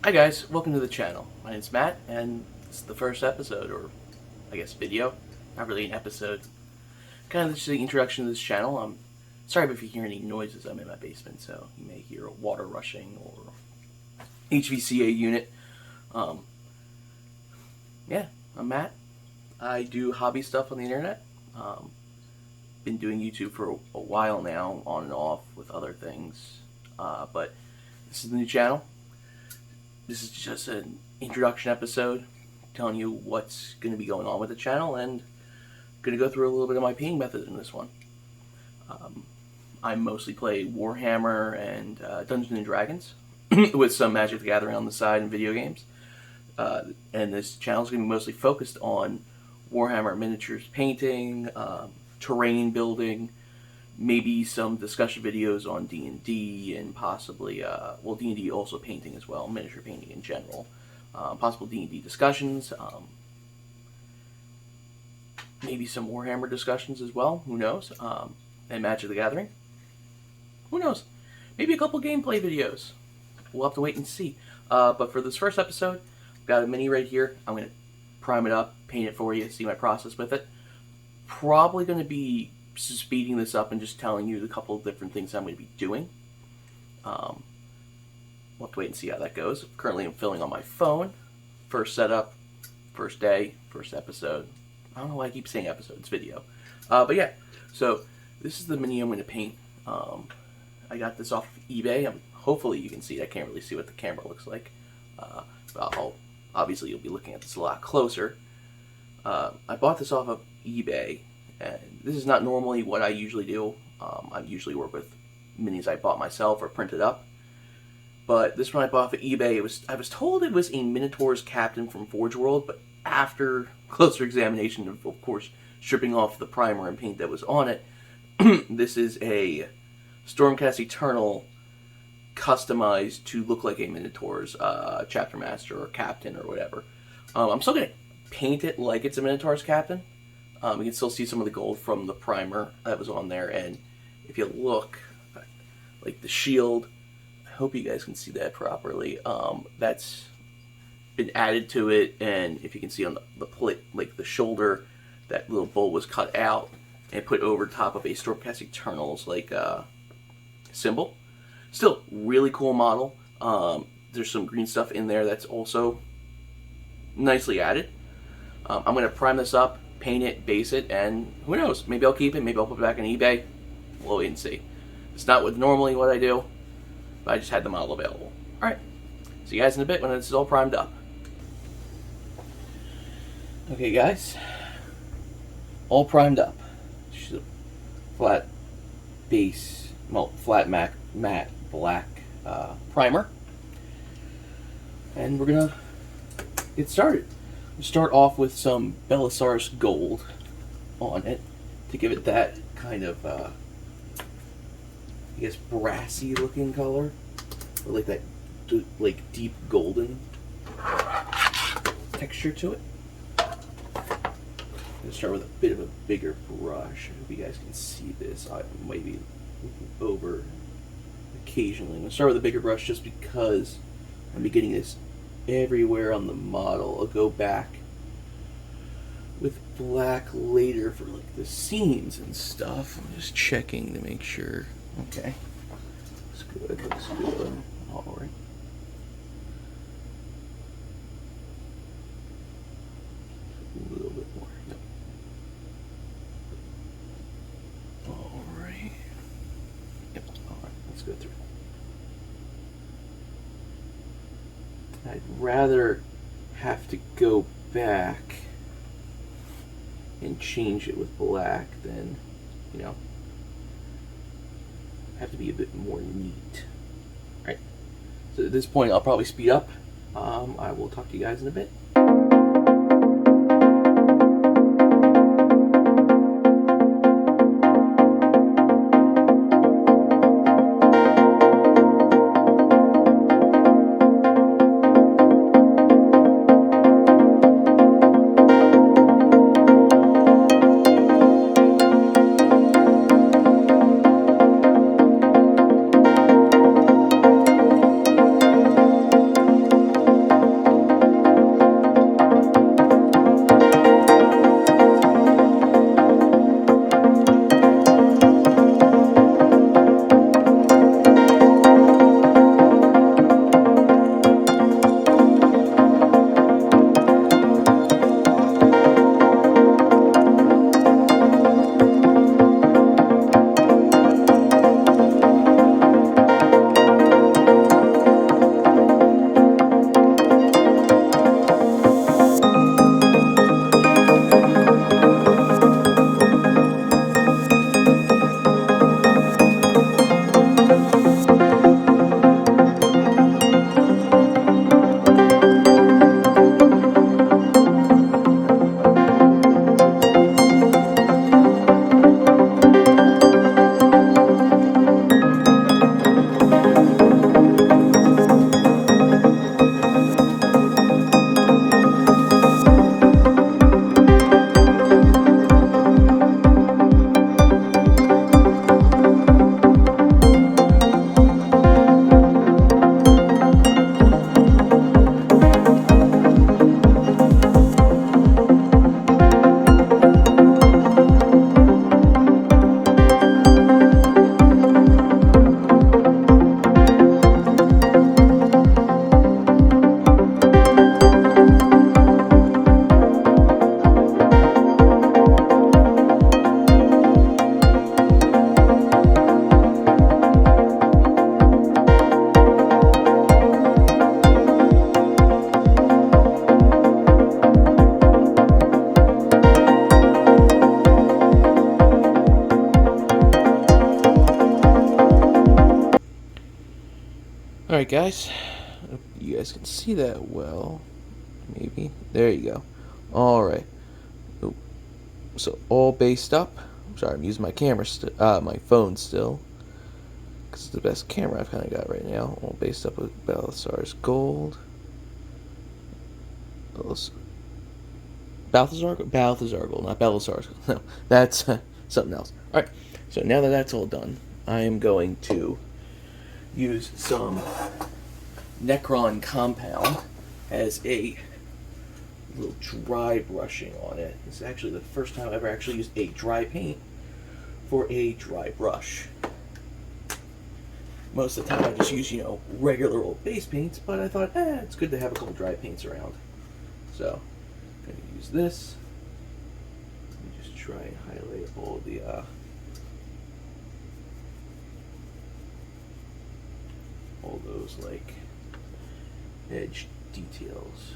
Hi guys, welcome to the channel. My name's Matt, and this is the first episode, or I guess video. Not really an episode. Kind of just the introduction to this channel. I'm sorry if you hear any noises. I'm in my basement, so you may hear water rushing or HVAC unit. Yeah, I'm Matt. I do hobby stuff on the internet. Been doing YouTube for a while now, on and off with other things. But this is the new channel. This is just an introduction episode telling you what's going to be going on with the channel, and going to go through a little bit of my painting method in this one. I mostly play Warhammer and Dungeons and Dragons with some Magic the Gathering on the side and video games. And this channel is going to be mostly focused on Warhammer miniatures painting, terrain building, maybe some discussion videos on D&D, and possibly, D&D also painting as well, miniature painting in general. Possible D&D discussions, maybe some Warhammer discussions as well, who knows, and Magic the Gathering. Who knows? Maybe a couple gameplay videos. We'll have to wait and see. But for this first episode, I've got a mini right here. I'm going to prime it up, paint it for you, see my process with it. Probably going to be speeding this up and just telling you a couple of different things I'm going to be doing. We'll have to wait and see how that goes. Currently I'm filming on my phone. First setup, first day, first episode. I don't know why I keep saying episode, it's video. But yeah, so this is the mini I'm going to paint. I got this off of eBay. Hopefully you can see it. I can't really see what the camera looks like. But obviously you'll be looking at this a lot closer. I bought this off of eBay. And this is not normally what I usually do. I usually work with minis I bought myself or printed up. But this one I bought off of eBay. I was told it was a Minotaur's captain from Forge World, but after closer examination of course, stripping off the primer and paint that was on it, this is a Stormcast Eternal customized to look like a Minotaur's chapter master or captain or whatever. I'm still going to paint it like it's a Minotaur's captain. You can still see some of the gold from the primer that was on there, and if you look, like the shield, I hope you guys can see that properly, that's been added to it, and if you can see on the plate, like the shoulder, that little bowl was cut out and put over top of a Stormcast Eternals, like, symbol. Still, really cool model. There's some green stuff in there that's also nicely added. I'm going to prime this up, paint it, base it, and who knows, maybe I'll keep it, maybe I'll put it back on eBay. We'll wait and see. It's not normally what I do, but I just had the model available. Alright, see you guys in a bit when this is all primed up. Okay guys, all primed up. Just a flat base, flat matte black primer. And we're gonna get started. Start off with some Belisarius gold on it to give it that kind of, I guess, brassy looking color, or like that, like deep golden texture to it. I'm gonna start with a bit of a bigger brush. I hope you guys can see this. I might be over occasionally. I'm gonna start with a bigger brush just because I'm getting this everywhere on the model. I'll go back with black later for like the seams and stuff. I'm just checking to make sure. Okay, looks good, looks good. Alright. A little bit more. Yep. Alright. Yep, alright, let's go through. I'd rather have to go back and change it with black than, you know, have to be a bit more neat. Alright, so at this point I'll probably speed up. I will talk to you guys in a bit. guys. Hope you guys can see that well. Maybe. There you go. Alright. So all based up. Sorry, I'm using my camera my phone still. Because it's the best camera I've kind of got right now. All based up with Balthazar's gold. Balthazar gold, not Balthazar's gold. No, that's something else. Alright, so now that that's all done, I am going to use some Necron compound as a little dry brushing on it. This is actually the first time I've ever actually used a dry paint for a dry brush. Most of the time I just use, regular old base paints, but I thought, it's good to have a couple dry paints around. So, I'm going to use this. Let me just try and highlight all the all those like edge details.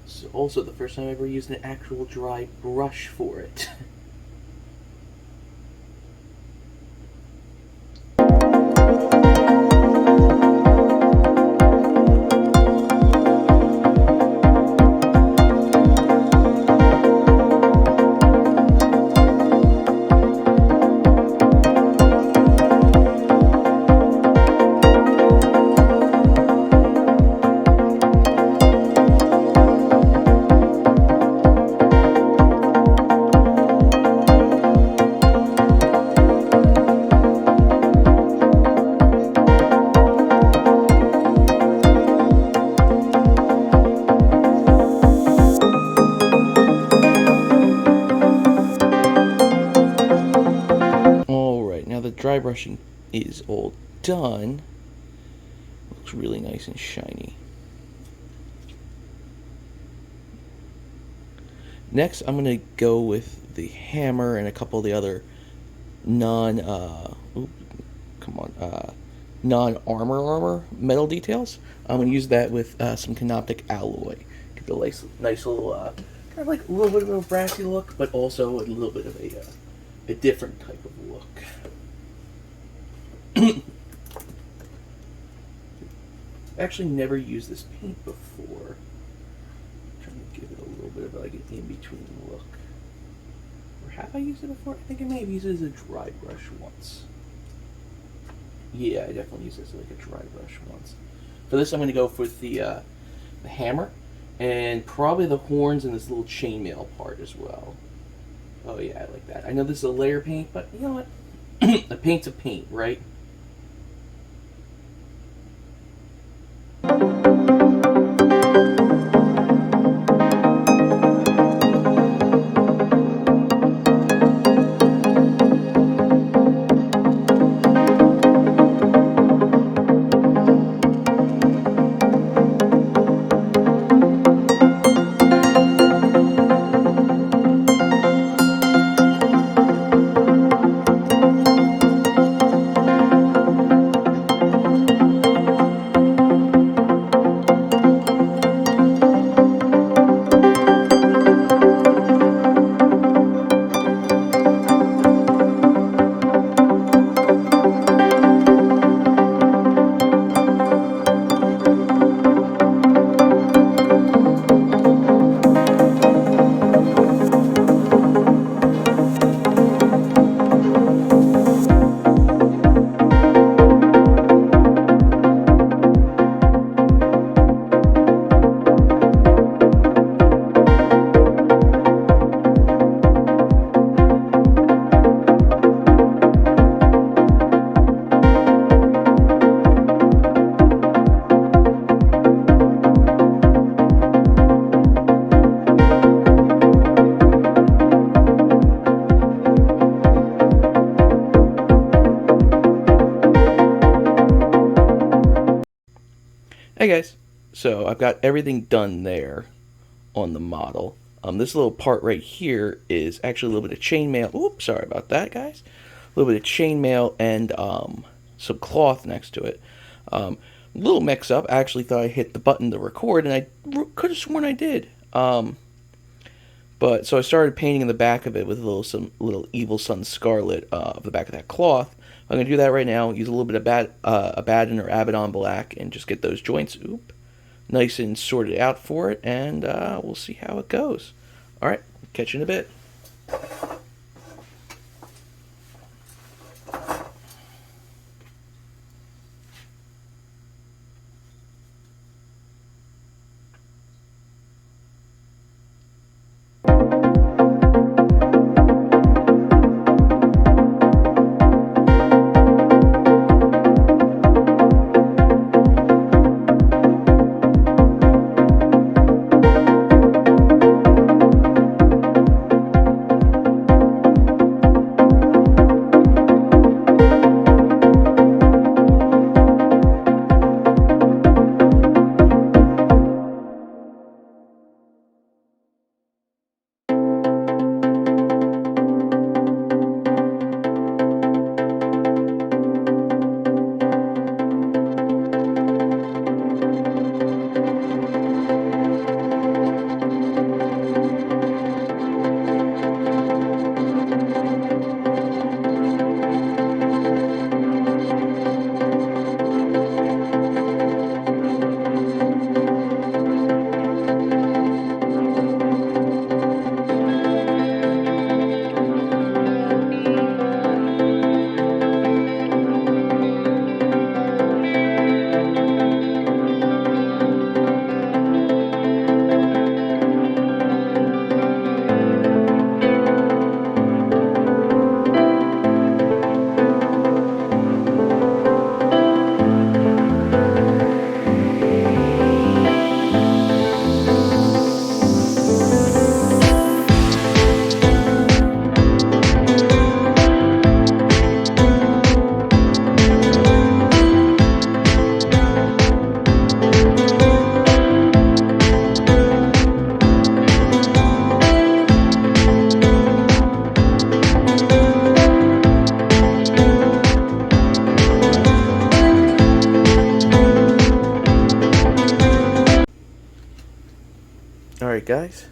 This is also the first time I ever used an actual dry brush for it. Dry brushing is all done. Looks really nice and shiny. Next, I'm going to go with the hammer and a couple of the other non-armor metal details. I'm going to use that with some canoptic alloy. Get the nice little, kind of like a little bit of a brassy look, but also a little bit of a different type of look. Actually never used this paint before. I'm trying to give it a little bit of like an in-between look. Or have I used it before? I think I may have used it as a dry brush once. Yeah, I definitely used it as like a dry brush once. For this I'm going to go with the hammer and probably the horns and this little chainmail part as well. Oh yeah, I like that. I know this is a layer paint, but you know what? A paint's a paint, right? Hey guys, so I've got everything done there on the model. This little part right here is actually a little bit of chainmail. Oops, sorry about that, guys. A little bit of chainmail and some cloth next to it. A little mix up. I actually thought I hit the button to record, and I could have sworn I did. But so I started painting in the back of it with some little Evil Sun Scarlet of the back of that cloth. I'm gonna do that right now. Use a little bit of Abaddon or Abaddon Black, and just get those joints nice and sorted out for it, and we'll see how it goes. All right, catch you in a bit. Alright guys,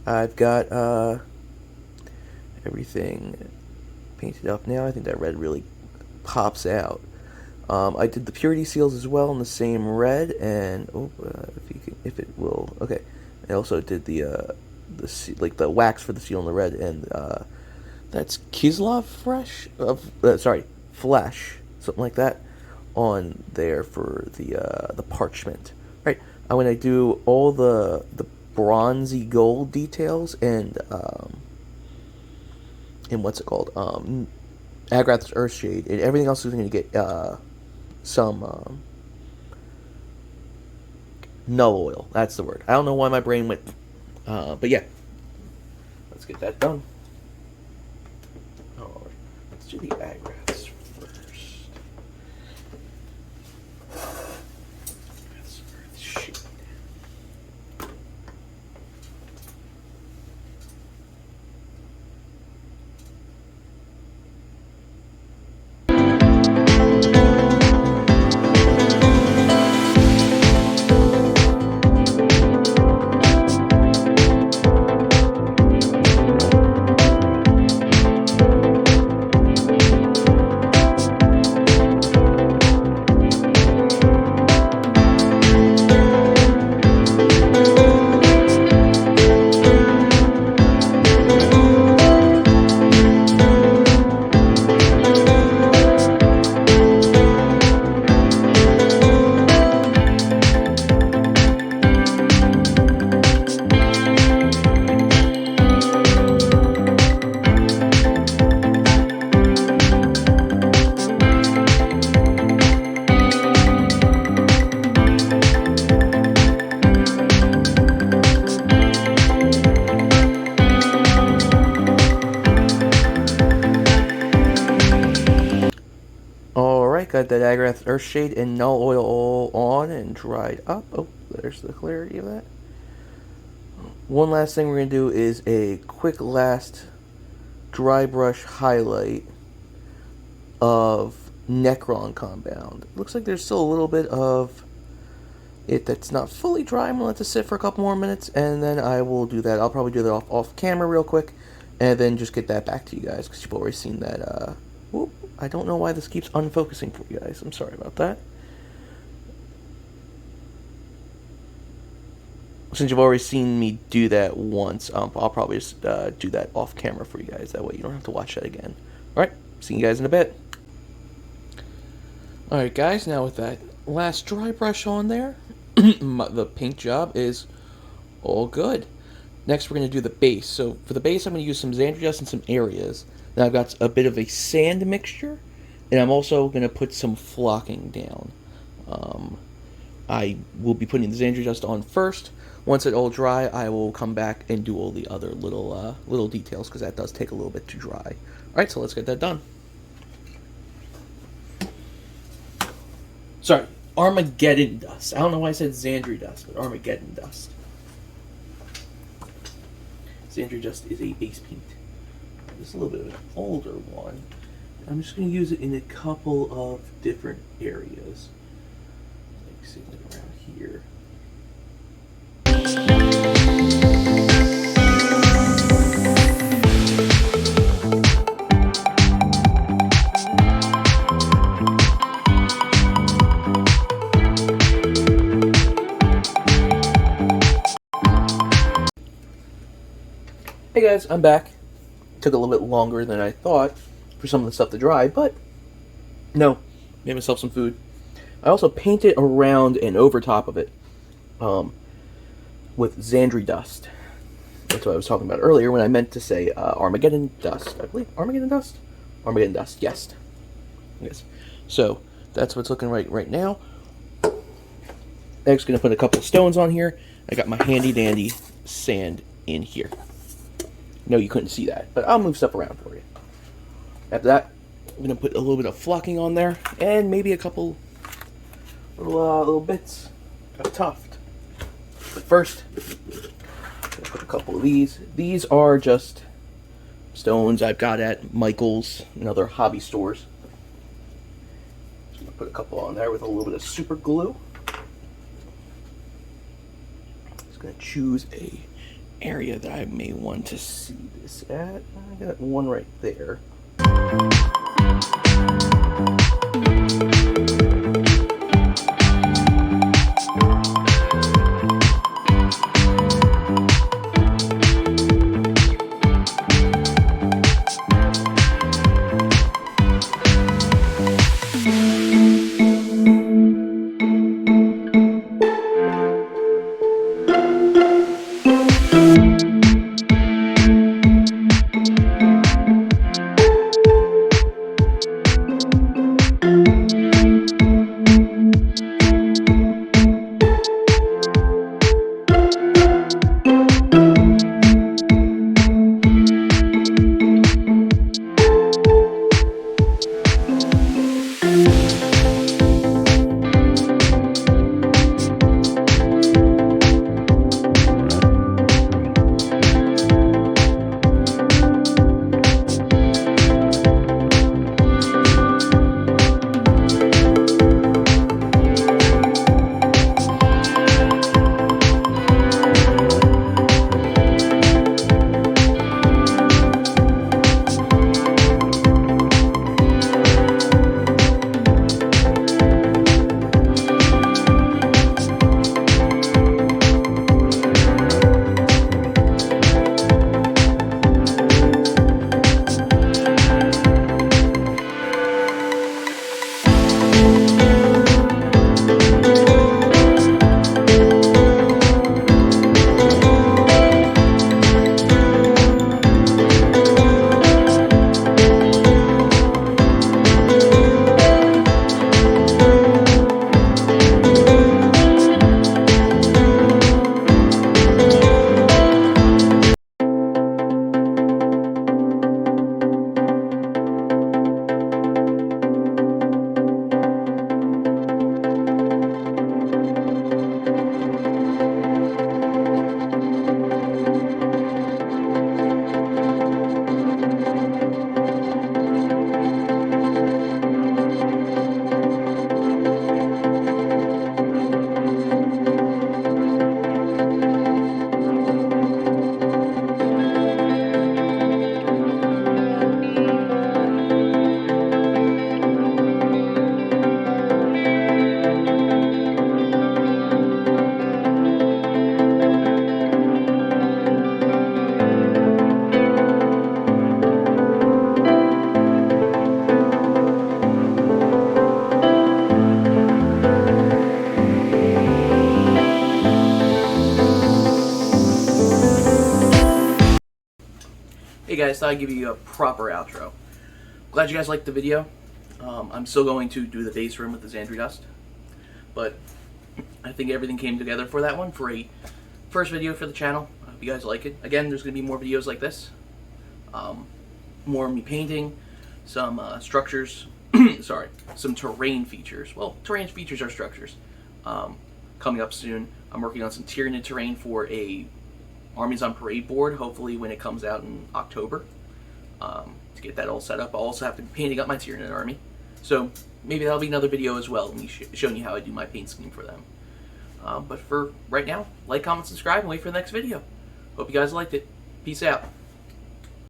I've got everything painted up now. I think that red really pops out. I did the purity seals as well in the same red, and if it will, okay. I also did the wax for the seal in the red, and that's Kislev flesh, something like that, on there for the parchment. Right, I'm gonna do all the bronzy gold details and what's it called, Agrath's Earthshade, and everything else is going to get some null oil. That's the word. I don't know why my brain went, but yeah, let's get that done. All right, let's do the Agrath's first. Agrath's Earthshade. Got that Agrath's Earthshade and null oil all on and dried up. Oh, there's the clarity of that. One last thing we're going to do is a quick last dry brush highlight of Necron compound. Looks like there's still a little bit of it that's not fully dry. I'm gonna let this sit for a couple more minutes, and then I will do that. I'll probably do that off camera real quick, and then just get that back to you guys, because you've already seen that. Whoop, I don't know why this keeps unfocusing for you guys. I'm sorry about that. Since you've already seen me do that once, I'll probably just do that off camera for you guys. That way you don't have to watch that again. Alright, see you guys in a bit. Alright guys, now with that last dry brush on there, the paint job is all good. Next we're going to do the base. So for the base I'm going to use some Xandri dust in some areas. Then I've got a bit of a sand mixture, and I'm also going to put some flocking down. I will be putting the Xandri dust on first. Once it all dry, I will come back and do all the other little details, because that does take a little bit to dry. Alright, so let's get that done. Sorry, Armageddon dust. I don't know why I said Xandri dust, but Armageddon dust. Xandri dust is a base paint. This is a little bit of an older one. I'm just going to use it in a couple of different areas. Like, see, like around here. Hey guys, I'm back. Took a little bit longer than I thought for some of the stuff to dry, but no, made myself some food. I also painted around and over top of it with Xandri dust. That's what I was talking about earlier when I meant to say Armageddon dust. I believe Armageddon dust? Armageddon dust, yes. Yes. So that's what's looking right now. Next, gonna put a couple of stones on here. I got my handy dandy sand in here. No, you couldn't see that, but I'll move stuff around for you. After that, I'm going to put a little bit of flocking on there, and maybe a couple little bits of tuft. But first, I'm going to put a couple of these. These are just stones I've got at Michael's and other hobby stores. Just going to put a couple on there with a little bit of super glue. Just going to choose a area that I may want to see this at. I got one right there. guys, thought I'd give you a proper outro. Glad you guys liked the video. I'm still going to do the base room with the Xandri Dust, but I think everything came together for that one, for a first video for the channel. I hope you guys like it. Again, there's going to be more videos like this. More of me painting, some structures, sorry, some terrain features. Well, terrain features are structures. Coming up soon. I'm working on some Tyranid terrain for a Armies on Parade board, hopefully when it comes out in October. To get that all set up, I'll also have to be painting up my Tyranid army. So maybe that'll be another video as well, me showing you how I do my paint scheme for them. But for right now, like, comment, subscribe, and wait for the next video. Hope you guys liked it. Peace out.